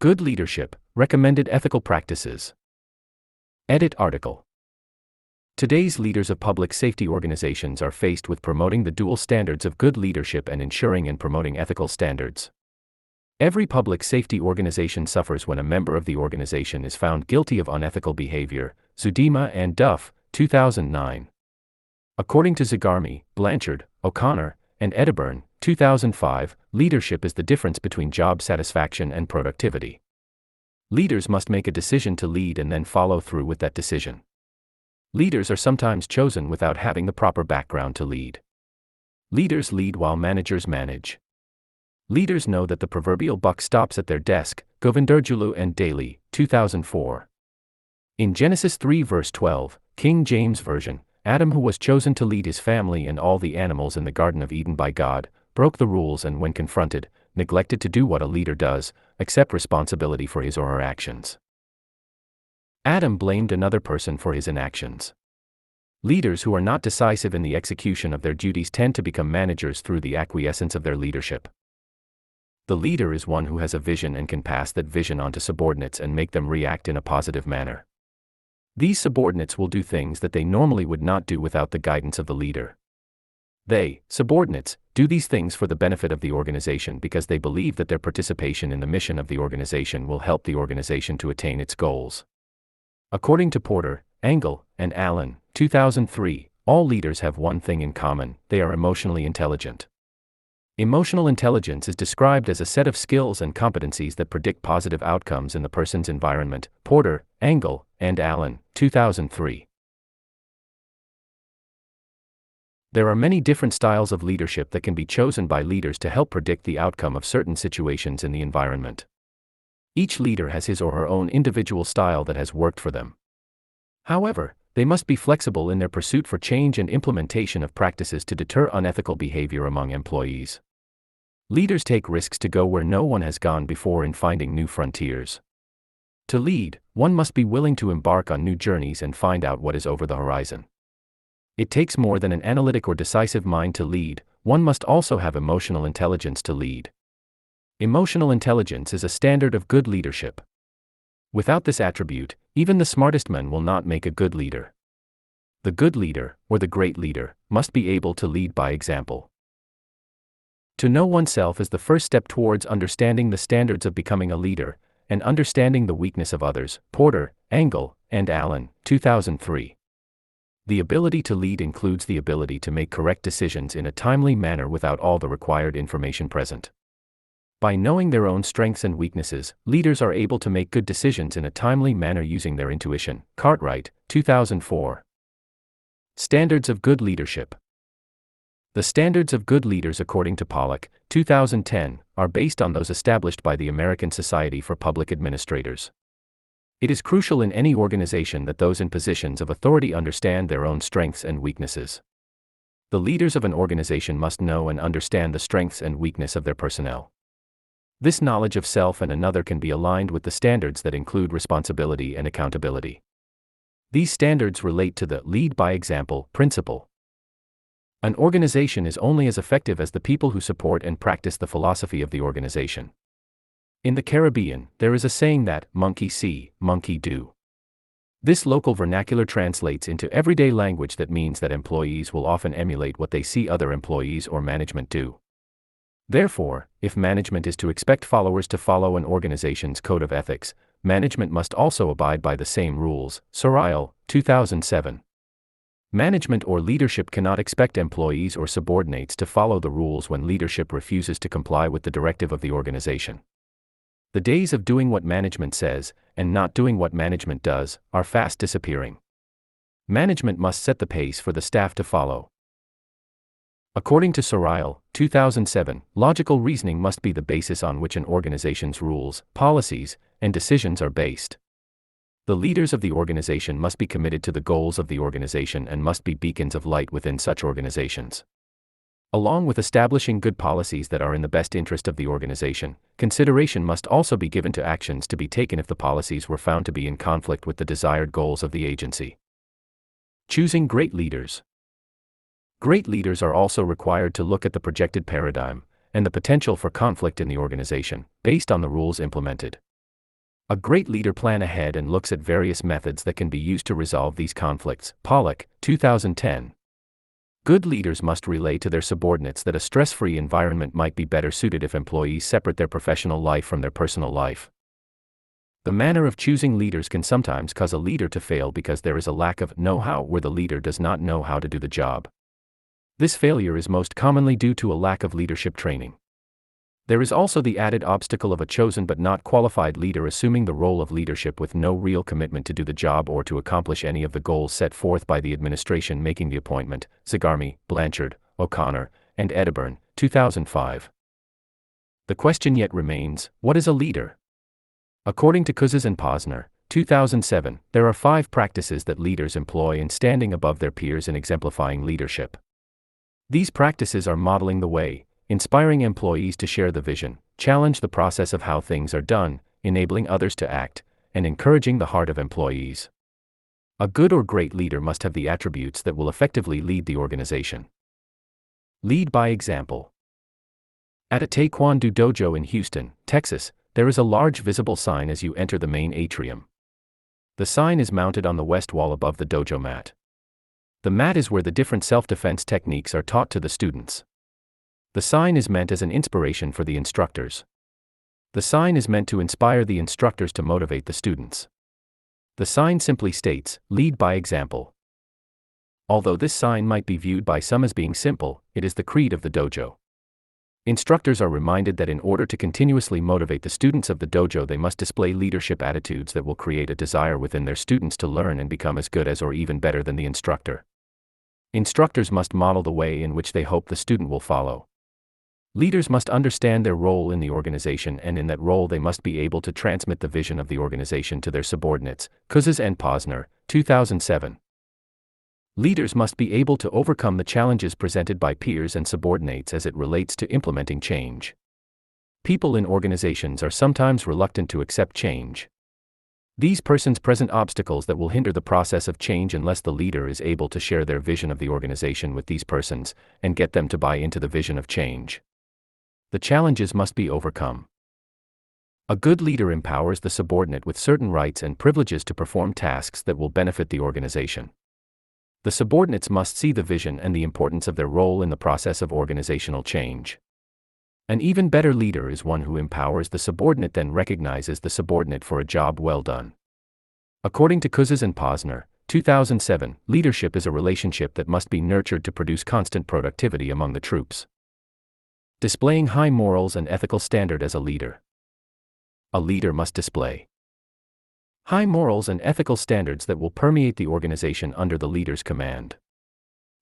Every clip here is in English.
Good leadership, recommended ethical practices. Edit article. Today's leaders of public safety organizations are faced with promoting the dual standards of good leadership and ensuring and promoting ethical standards. Every public safety organization suffers when a member of the organization is found guilty of unethical behavior. Zudima and Duff, 2009. According to Zagarmi, Blanchard, O'Connor, and Edinburgh, 2005, leadership is the difference between job satisfaction and productivity. Leaders must make a decision to lead and then follow through with that decision. Leaders are sometimes chosen without having the proper background to lead. Leaders lead while managers manage. Leaders know that the proverbial buck stops at their desk. Govindurjulu and Daly, 2004. In Genesis 3 verse 12, King James Version, Adam, who was chosen to lead his family and all the animals in the Garden of Eden by God, broke the rules and when confronted, neglected to do what a leader does, accept responsibility for his or her actions. Adam blamed another person for his inactions. Leaders who are not decisive in the execution of their duties tend to become managers through the acquiescence of their leadership. The leader is one who has a vision and can pass that vision on to subordinates and make them react in a positive manner. These subordinates will do things that they normally would not do without the guidance of the leader. They, subordinates, do these things for the benefit of the organization because they believe that their participation in the mission of the organization will help the organization to attain its goals. According to Porter, Engel, and Allen, 2003, all leaders have one thing in common: they are emotionally intelligent. Emotional intelligence is described as a set of skills and competencies that predict positive outcomes in the person's environment. Porter, Engel, and Allen, 2003. There are many different styles of leadership that can be chosen by leaders to help predict the outcome of certain situations in the environment. Each leader has his or her own individual style that has worked for them. However, they must be flexible in their pursuit for change and implementation of practices to deter unethical behavior among employees. Leaders take risks to go where no one has gone before in finding new frontiers. To lead, one must be willing to embark on new journeys and find out what is over the horizon. It takes more than an analytic or decisive mind to lead, one must also have emotional intelligence to lead. Emotional intelligence is a standard of good leadership. Without this attribute, even the smartest men will not make a good leader. The good leader, or the great leader, must be able to lead by example. To know oneself is the first step towards understanding the standards of becoming a leader, and understanding the weakness of others. Porter, Engel, and Allen, 2003. The ability to lead includes the ability to make correct decisions in a timely manner without all the required information present. By knowing their own strengths and weaknesses, leaders are able to make good decisions in a timely manner using their intuition. Cartwright, 2004. Standards of good leadership. The standards of good leaders according to Pollack, 2010, are based on those established by the American Society for Public Administrators. It is crucial in any organization that those in positions of authority understand their own strengths and weaknesses. The leaders of an organization must know and understand the strengths and weakness of their personnel. This knowledge of self and another can be aligned with the standards that include responsibility and accountability. These standards relate to the lead by example principle. An organization is only as effective as the people who support and practice the philosophy of the organization. In the Caribbean, there is a saying that, monkey see, monkey do. This local vernacular translates into everyday language that means that employees will often emulate what they see other employees or management do. Therefore, if management is to expect followers to follow an organization's code of ethics, management must also abide by the same rules. Sorile, 2007. Management or leadership cannot expect employees or subordinates to follow the rules when leadership refuses to comply with the directive of the organization. The days of doing what management says, and not doing what management does, are fast disappearing. Management must set the pace for the staff to follow. According to Sorile, 2007, logical reasoning must be the basis on which an organization's rules, policies, and decisions are based. The leaders of the organization must be committed to the goals of the organization and must be beacons of light within such organizations. Along with establishing good policies that are in the best interest of the organization, consideration must also be given to actions to be taken if the policies were found to be in conflict with the desired goals of the agency. Choosing great leaders. Great leaders are also required to look at the projected paradigm and the potential for conflict in the organization, based on the rules implemented. A great leader plans ahead and looks at various methods that can be used to resolve these conflicts. Pollock, 2010. Good leaders must relay to their subordinates that a stress-free environment might be better suited if employees separate their professional life from their personal life. The manner of choosing leaders can sometimes cause a leader to fail because there is a lack of know-how where the leader does not know how to do the job. This failure is most commonly due to a lack of leadership training. There is also the added obstacle of a chosen but not qualified leader assuming the role of leadership with no real commitment to do the job or to accomplish any of the goals set forth by the administration making the appointment. Zagarmi, Blanchard, O'Connor, and Edinburgh, 2005. The question yet remains, what is a leader? According to Kuzes and Posner, 2007, there are 5 practices that leaders employ in standing above their peers and exemplifying leadership. These practices are modeling the way, inspiring employees to share the vision, challenge the process of how things are done, enabling others to act, and encouraging the heart of employees. A good or great leader must have the attributes that will effectively lead the organization. Lead by example. At a Taekwondo dojo in Houston, Texas, there is a large visible sign as you enter the main atrium. The sign is mounted on the west wall above the dojo mat. The mat is where the different self-defense techniques are taught to the students. The sign is meant as an inspiration for the instructors. The sign is meant to inspire the instructors to motivate the students. The sign simply states, lead by example. Although this sign might be viewed by some as being simple, it is the creed of the dojo. Instructors are reminded that in order to continuously motivate the students of the dojo they must display leadership attitudes that will create a desire within their students to learn and become as good as or even better than the instructor. Instructors must model the way in which they hope the student will follow. Leaders must understand their role in the organization and in that role they must be able to transmit the vision of the organization to their subordinates. Kuzes and Posner, 2007. Leaders must be able to overcome the challenges presented by peers and subordinates as it relates to implementing change. People in organizations are sometimes reluctant to accept change. These persons present obstacles that will hinder the process of change unless the leader is able to share their vision of the organization with these persons and get them to buy into the vision of change. The challenges must be overcome. A good leader empowers the subordinate with certain rights and privileges to perform tasks that will benefit the organization. The subordinates must see the vision and the importance of their role in the process of organizational change. An even better leader is one who empowers the subordinate then recognizes the subordinate for a job well done. According to Kuzes and Posner, 2007, leadership is a relationship that must be nurtured to produce constant productivity among the troops. Displaying high morals and ethical standard as a leader. A leader must display high morals and ethical standards that will permeate the organization under the leader's command.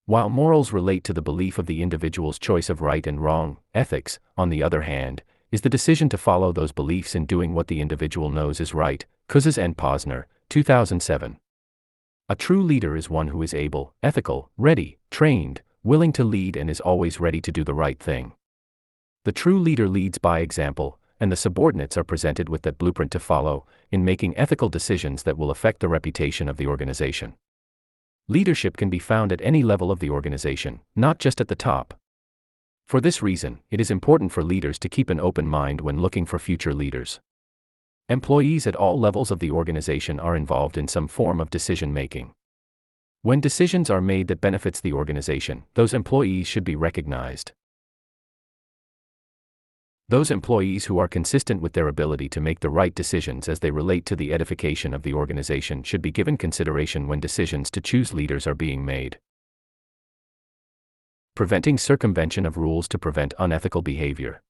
While morals relate to the belief of the individual's choice of right and wrong, ethics, on the other hand, is the decision to follow those beliefs in doing what the individual knows is right. Kuzes and Posner, 2007. A true leader is one who is able, ethical, ready, trained, willing to lead and is always ready to do the right thing. The true leader leads by example, and the subordinates are presented with that blueprint to follow, in making ethical decisions that will affect the reputation of the organization. Leadership can be found at any level of the organization, not just at the top. For this reason, it is important for leaders to keep an open mind when looking for future leaders. Employees at all levels of the organization are involved in some form of decision-making. When decisions are made that benefits the organization, those employees should be recognized. Those employees who are consistent with their ability to make the right decisions as they relate to the edification of the organization should be given consideration when decisions to choose leaders are being made. Preventing circumvention of rules to prevent unethical behavior.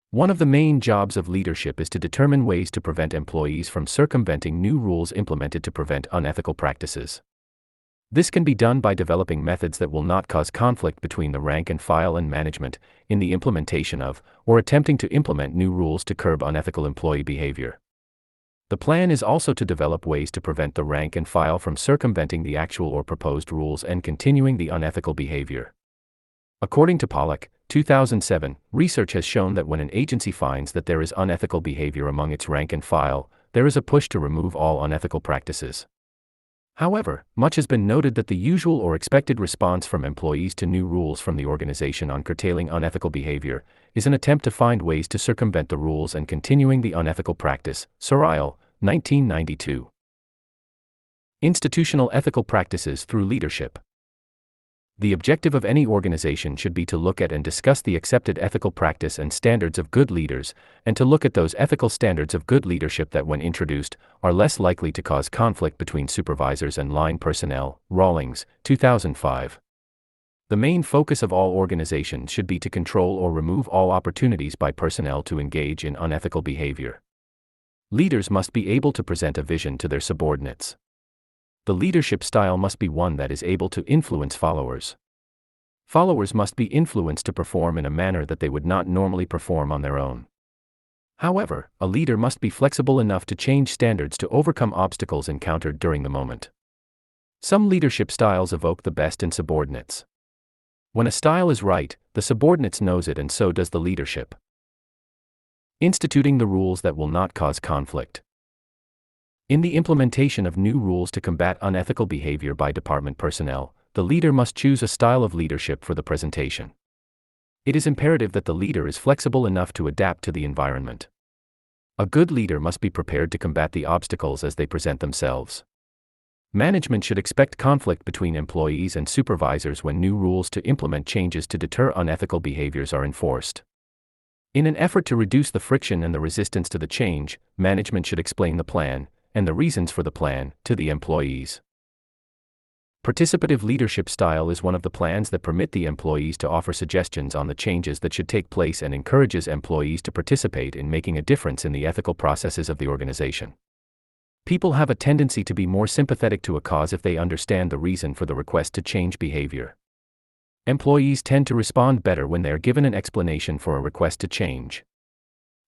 One of the main jobs of leadership is to determine ways to prevent employees from circumventing new rules implemented to prevent unethical practices. This can be done by developing methods that will not cause conflict between the rank and file and management, in the implementation of, or attempting to implement new rules to curb unethical employee behavior. The plan is also to develop ways to prevent the rank and file from circumventing the actual or proposed rules and continuing the unethical behavior. According to Pollock, 2007, research has shown that when an agency finds that there is unethical behavior among its rank and file, there is a push to remove all unethical practices. However, much has been noted that the usual or expected response from employees to new rules from the organization on curtailing unethical behavior is an attempt to find ways to circumvent the rules and continuing the unethical practice. Sorrell, 1992. Institutional ethical practices through leadership. The objective of any organization should be to look at and discuss the accepted ethical practice and standards of good leaders, and to look at those ethical standards of good leadership that, when introduced, are less likely to cause conflict between supervisors and line personnel. Rawlings, 2005. The main focus of all organizations should be to control or remove all opportunities by personnel to engage in unethical behavior. Leaders must be able to present a vision to their subordinates. The leadership style must be one that is able to influence followers. Followers must be influenced to perform in a manner that they would not normally perform on their own. However, a leader must be flexible enough to change standards to overcome obstacles encountered during the moment. Some leadership styles evoke the best in subordinates. When a style is right, the subordinates knows it, and so does the leadership. Instituting the rules that will not cause conflict. In the implementation of new rules to combat unethical behavior by department personnel, the leader must choose a style of leadership for the presentation. It is imperative that the leader is flexible enough to adapt to the environment. A good leader must be prepared to combat the obstacles as they present themselves. Management should expect conflict between employees and supervisors when new rules to implement changes to deter unethical behaviors are enforced. In an effort to reduce the friction and the resistance to the change, management should explain the plan, and the reasons for the plan, to the employees. Participative leadership style is one of the plans that permit the employees to offer suggestions on the changes that should take place and encourages employees to participate in making a difference in the ethical processes of the organization. People have a tendency to be more sympathetic to a cause if they understand the reason for the request to change behavior. Employees tend to respond better when they are given an explanation for a request to change.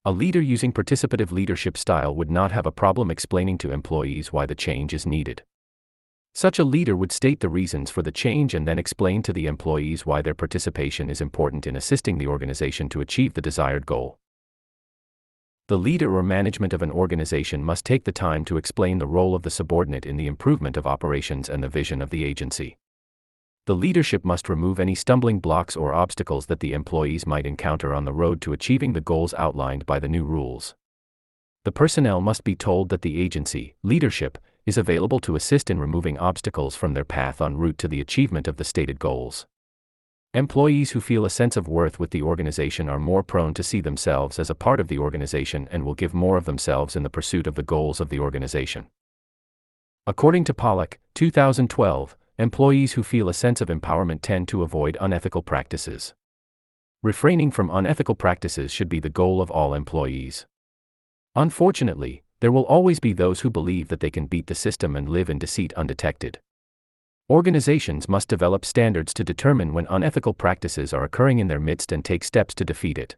A leader using participative leadership style would not have a problem explaining to employees why the change is needed. Such a leader would state the reasons for the change and then explain to the employees why their participation is important in assisting the organization to achieve the desired goal. The leader or management of an organization must take the time to explain the role of the subordinate in the improvement of operations and the vision of the agency. The leadership must remove any stumbling blocks or obstacles that the employees might encounter on the road to achieving the goals outlined by the new rules. The personnel must be told that the agency, leadership, is available to assist in removing obstacles from their path en route to the achievement of the stated goals. Employees who feel a sense of worth with the organization are more prone to see themselves as a part of the organization and will give more of themselves in the pursuit of the goals of the organization. According to Pollack, 2012, employees who feel a sense of empowerment tend to avoid unethical practices. Refraining from unethical practices should be the goal of all employees. Unfortunately, there will always be those who believe that they can beat the system and live in deceit undetected. Organizations must develop standards to determine when unethical practices are occurring in their midst and take steps to defeat it.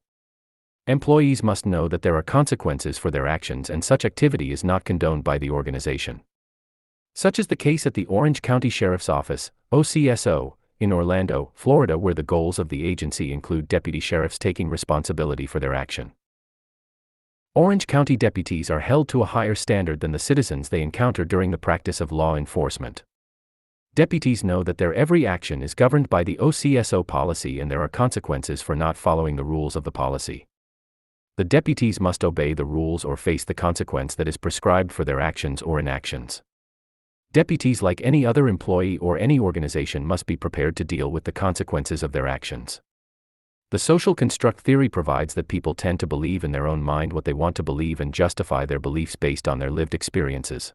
Employees must know that there are consequences for their actions and such activity is not condoned by the organization. Such is the case at the Orange County Sheriff's Office, OCSO, in Orlando, Florida, where the goals of the agency include deputy sheriffs taking responsibility for their action. Orange County deputies are held to a higher standard than the citizens they encounter during the practice of law enforcement. Deputies know that their every action is governed by the OCSO policy and there are consequences for not following the rules of the policy. The deputies must obey the rules or face the consequence that is prescribed for their actions or inactions. Deputies, like any other employee or any organization, must be prepared to deal with the consequences of their actions. The social construct theory provides that people tend to believe in their own mind what they want to believe and justify their beliefs based on their lived experiences.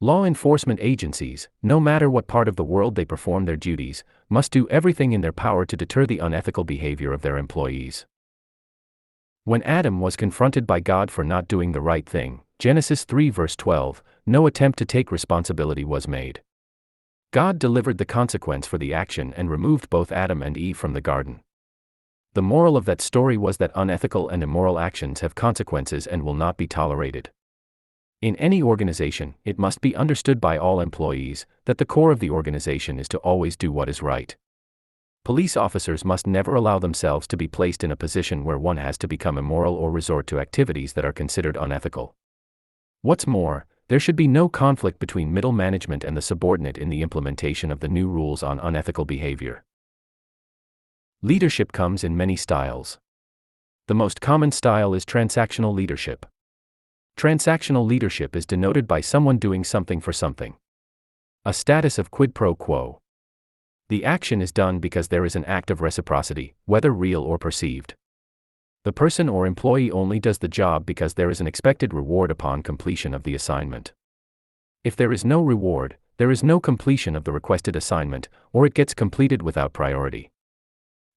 Law enforcement agencies, no matter what part of the world they perform their duties, must do everything in their power to deter the unethical behavior of their employees. When Adam was confronted by God for not doing the right thing, Genesis 3 verse 12, no attempt to take responsibility was made. God delivered the consequence for the action and removed both Adam and Eve from the garden. The moral of that story was that unethical and immoral actions have consequences and will not be tolerated. In any organization, it must be understood by all employees that the core of the organization is to always do what is right. Police officers must never allow themselves to be placed in a position where one has to become immoral or resort to activities that are considered unethical. What's more, There should be no conflict between middle management and the subordinate in the implementation of the new rules on unethical behavior. Leadership comes in many styles. The most common style is transactional leadership. Transactional leadership is denoted by someone doing something for something. A status of quid pro quo. The action is done because there is an act of reciprocity, whether real or perceived. The person or employee only does the job because there is an expected reward upon completion of the assignment. If there is no reward, there is no completion of the requested assignment, or it gets completed without priority.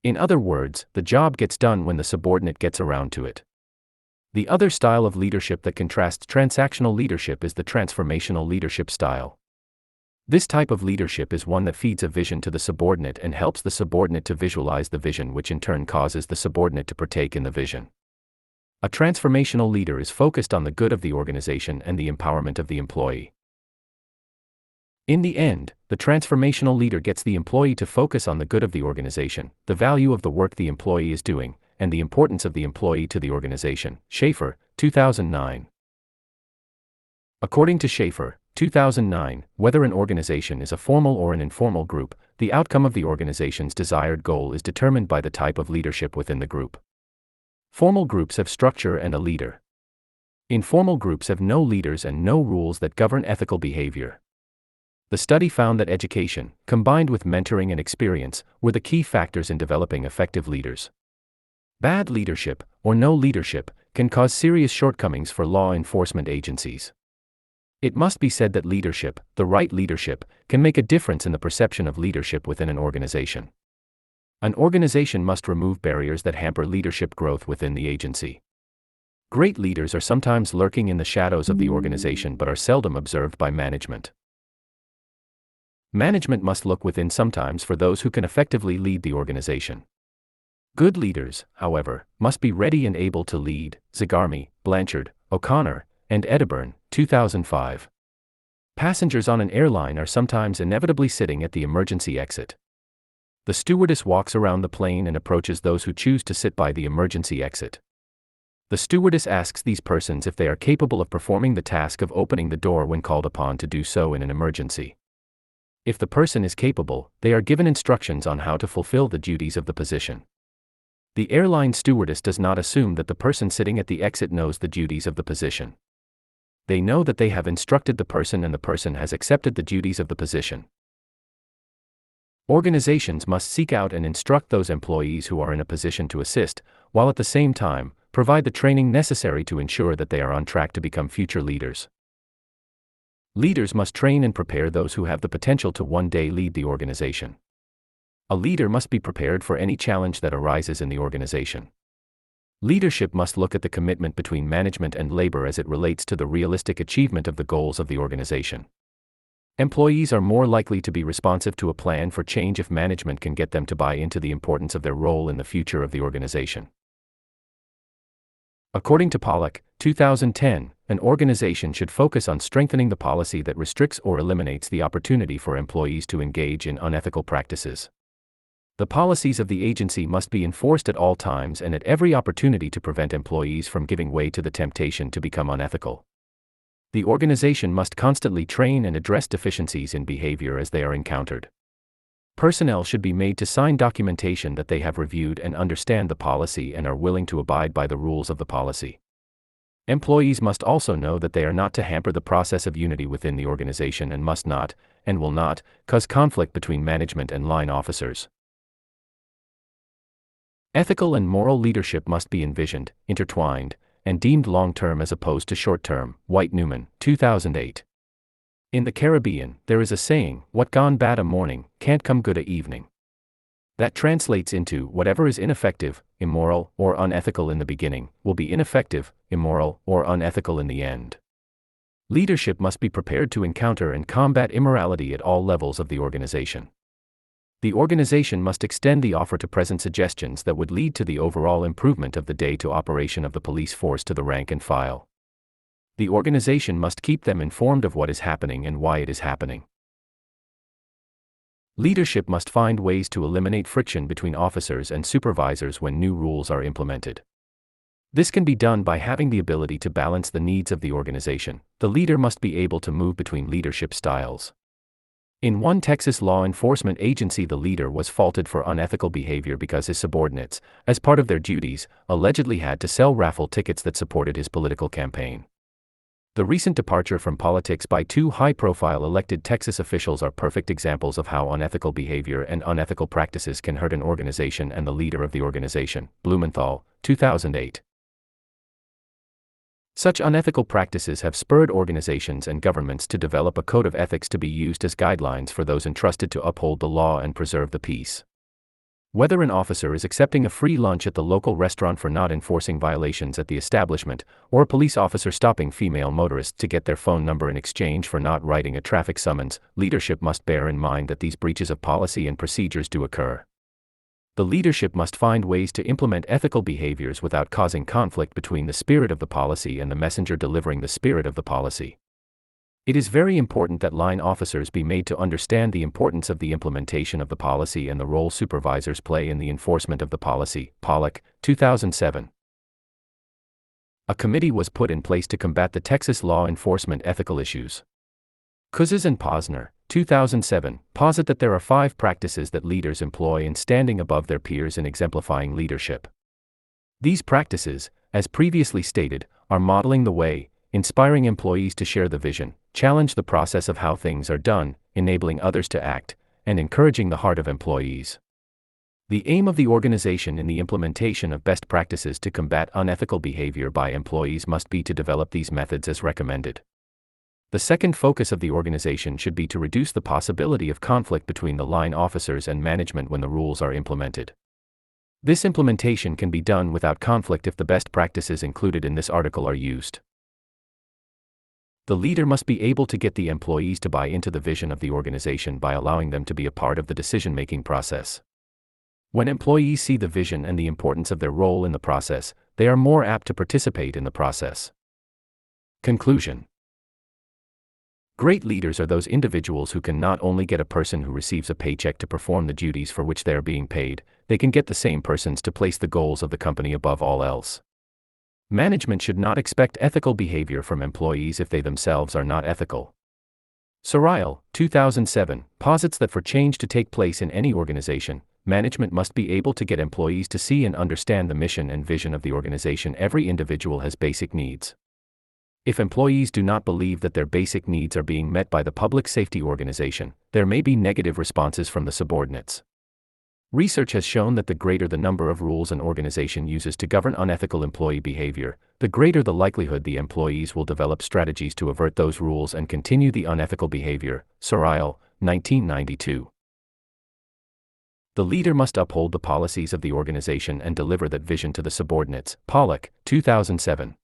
In other words, the job gets done when the subordinate gets around to it. The other style of leadership that contrasts transactional leadership is the transformational leadership style. This type of leadership is one that feeds a vision to the subordinate and helps the subordinate to visualize the vision, which in turn causes the subordinate to partake in the vision. A transformational leader is focused on the good of the organization and the empowerment of the employee. In the end, the transformational leader gets the employee to focus on the good of the organization, the value of the work the employee is doing, and the importance of the employee to the organization. Schaefer, 2009. According to Schaefer, 2009, whether an organization is a formal or an informal group, the outcome of the organization's desired goal is determined by the type of leadership within the group. Formal groups have structure and a leader. Informal groups have no leaders and no rules that govern ethical behavior. The study found that education, combined with mentoring and experience, were the key factors in developing effective leaders. Bad leadership, or no leadership, can cause serious shortcomings for law enforcement agencies. It must be said that leadership, the right leadership, can make a difference in the perception of leadership within an organization. An organization must remove barriers that hamper leadership growth within the agency. Great leaders are sometimes lurking in the shadows of the organization but are seldom observed by management. Management must look within sometimes for those who can effectively lead the organization. Good leaders, however, must be ready and able to lead. Zagarmi, Blanchard, O'Connor, and Edinburgh, 2005. Passengers on an airline are sometimes inevitably sitting at the emergency exit. The stewardess walks around the plane and approaches those who choose to sit by the emergency exit. The stewardess asks these persons if they are capable of performing the task of opening the door when called upon to do so in an emergency. If the person is capable, they are given instructions on how to fulfill the duties of the position. The airline stewardess does not assume that the person sitting at the exit knows the duties of the position. They know that they have instructed the person and the person has accepted the duties of the position. Organizations must seek out and instruct those employees who are in a position to assist, while at the same time, provide the training necessary to ensure that they are on track to become future leaders. Leaders must train and prepare those who have the potential to one day lead the organization. A leader must be prepared for any challenge that arises in the organization. Leadership must look at the commitment between management and labor as it relates to the realistic achievement of the goals of the organization. Employees are more likely to be responsive to a plan for change if management can get them to buy into the importance of their role in the future of the organization. According to Pollack, 2010, an organization should focus on strengthening the policy that restricts or eliminates the opportunity for employees to engage in unethical practices. The policies of the agency must be enforced at all times and at every opportunity to prevent employees from giving way to the temptation to become unethical. The organization must constantly train and address deficiencies in behavior as they are encountered. Personnel should be made to sign documentation that they have reviewed and understand the policy and are willing to abide by the rules of the policy. Employees must also know that they are not to hamper the process of unity within the organization and must not, and will not, cause conflict between management and line officers. Ethical and moral leadership must be envisioned, intertwined, and deemed long-term as opposed to short-term. White Newman, 2008. In the Caribbean, there is a saying, "What gone bad a morning, can't come good a evening." That translates into, whatever is ineffective, immoral, or unethical in the beginning, will be ineffective, immoral, or unethical in the end. Leadership must be prepared to encounter and combat immorality at all levels of the organization. The organization must extend the offer to present suggestions that would lead to the overall improvement of the day-to operation of the police force to the rank and file. The organization must keep them informed of what is happening and why it is happening. Leadership must find ways to eliminate friction between officers and supervisors when new rules are implemented. This can be done by having the ability to balance the needs of the organization. The leader must be able to move between leadership styles. In one Texas law enforcement agency, the leader was faulted for unethical behavior because his subordinates, as part of their duties, allegedly had to sell raffle tickets that supported his political campaign. The recent departure from politics by two high-profile elected Texas officials are perfect examples of how unethical behavior and unethical practices can hurt an organization and the leader of the organization. Blumenthal, 2008. Such unethical practices have spurred organizations and governments to develop a code of ethics to be used as guidelines for those entrusted to uphold the law and preserve the peace. Whether an officer is accepting a free lunch at the local restaurant for not enforcing violations at the establishment, or a police officer stopping female motorists to get their phone number in exchange for not writing a traffic summons, leadership must bear in mind that these breaches of policy and procedures do occur. The leadership must find ways to implement ethical behaviors without causing conflict between the spirit of the policy and the messenger delivering the spirit of the policy. It is very important that line officers be made to understand the importance of the implementation of the policy and the role supervisors play in the enforcement of the policy. Pollock, 2007. A committee was put in place to combat the Texas law enforcement ethical issues. Kuzes and Posner, 2007, posit that there are 5 practices that leaders employ in standing above their peers in exemplifying leadership. These practices, as previously stated, are modeling the way, inspiring employees to share the vision, challenge the process of how things are done, enabling others to act, and encouraging the heart of employees. The aim of the organization in the implementation of best practices to combat unethical behavior by employees must be to develop these methods as recommended. The second focus of the organization should be to reduce the possibility of conflict between the line officers and management when the rules are implemented. This implementation can be done without conflict if the best practices included in this article are used. The leader must be able to get the employees to buy into the vision of the organization by allowing them to be a part of the decision-making process. When employees see the vision and the importance of their role in the process, they are more apt to participate in the process. Conclusion. Great leaders are those individuals who can not only get a person who receives a paycheck to perform the duties for which they are being paid, they can get the same persons to place the goals of the company above all else. Management should not expect ethical behavior from employees if they themselves are not ethical. Sorrell, 2007, posits that for change to take place in any organization, management must be able to get employees to see and understand the mission and vision of the organization. Every individual has basic needs. If employees do not believe that their basic needs are being met by the public safety organization, there may be negative responses from the subordinates. Research has shown that the greater the number of rules an organization uses to govern unethical employee behavior, the greater the likelihood the employees will develop strategies to avert those rules and continue the unethical behavior. Sorrell, 1992. The leader must uphold the policies of the organization and deliver that vision to the subordinates. Pollock, 2007.